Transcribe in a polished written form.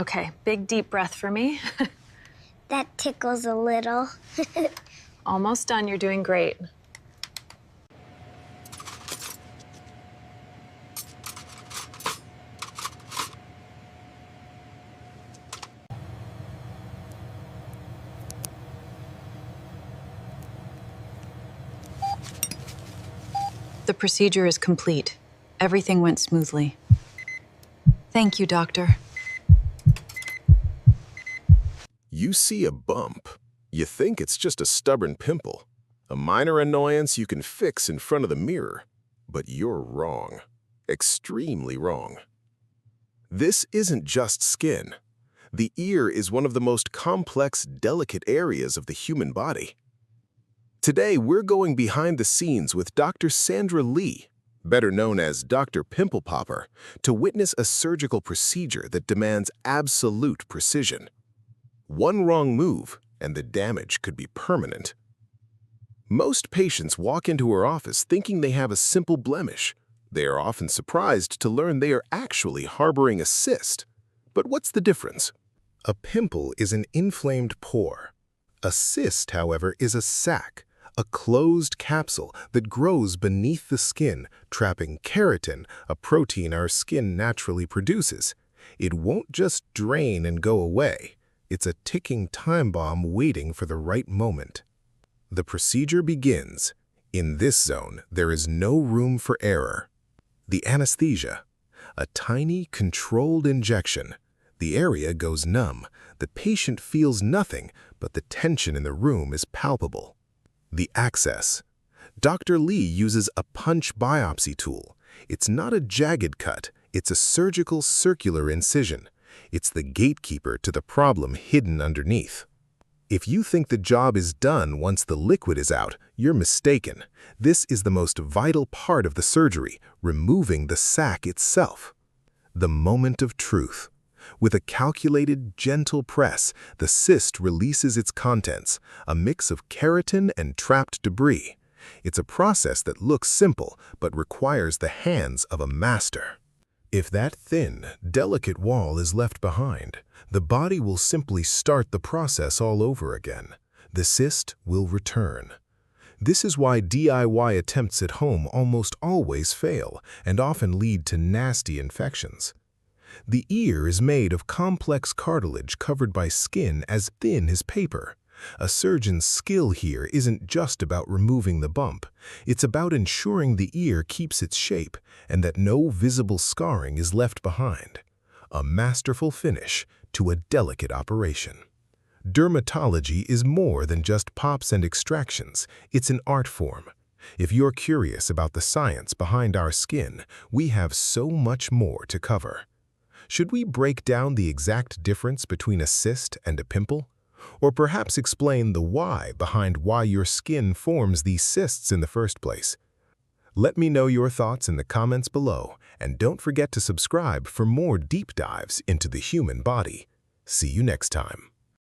Okay, big deep breath for me. That tickles a little. Almost done, you're doing great. The procedure is complete. Everything went smoothly. Thank you, doctor. You see a bump. You think it's just a stubborn pimple, a minor annoyance you can fix in front of the mirror. But you're wrong. Extremely wrong. This isn't just skin. The ear is one of the most complex, delicate areas of the human body. Today, we're going behind the scenes with Dr. Sandra Lee, better known as Dr. Pimple Popper, to witness a surgical procedure that demands absolute precision. One wrong move, and the damage could be permanent. Most patients walk into her office thinking they have a simple blemish. They are often surprised to learn they are actually harboring a cyst. But what's the difference? A pimple is an inflamed pore. A cyst, however, is a sac, a closed capsule that grows beneath the skin, trapping keratin, a protein our skin naturally produces. It won't just drain and go away. It's a ticking time bomb waiting for the right moment. The procedure begins. In this zone, there is no room for error. The anesthesia. A tiny, controlled injection. The area goes numb. The patient feels nothing, but the tension in the room is palpable. The access. Dr. Lee uses a punch biopsy tool. It's not a jagged cut. It's a surgical circular incision. It's the gatekeeper to the problem hidden underneath. If you think the job is done once the liquid is out, you're mistaken. This is the most vital part of the surgery, removing the sac itself. The moment of truth. With a calculated, gentle press, the cyst releases its contents, a mix of keratin and trapped debris. It's a process that looks simple, but requires the hands of a master. If that thin, delicate wall is left behind, the body will simply start the process all over again. The cyst will return. This is why DIY attempts at home almost always fail and often lead to nasty infections. The ear is made of complex cartilage covered by skin as thin as paper. A surgeon's skill here isn't just about removing the bump. It's about ensuring the ear keeps its shape and that no visible scarring is left behind. A masterful finish to a delicate operation. Dermatology is more than just pops and extractions. It's an art form. If you're curious about the science behind our skin, we have so much more to cover. Should we break down the exact difference between a cyst and a pimple? Or perhaps explain the why behind why your skin forms these cysts in the first place? Let me know your thoughts in the comments below, and don't forget to subscribe for more deep dives into the human body. See you next time.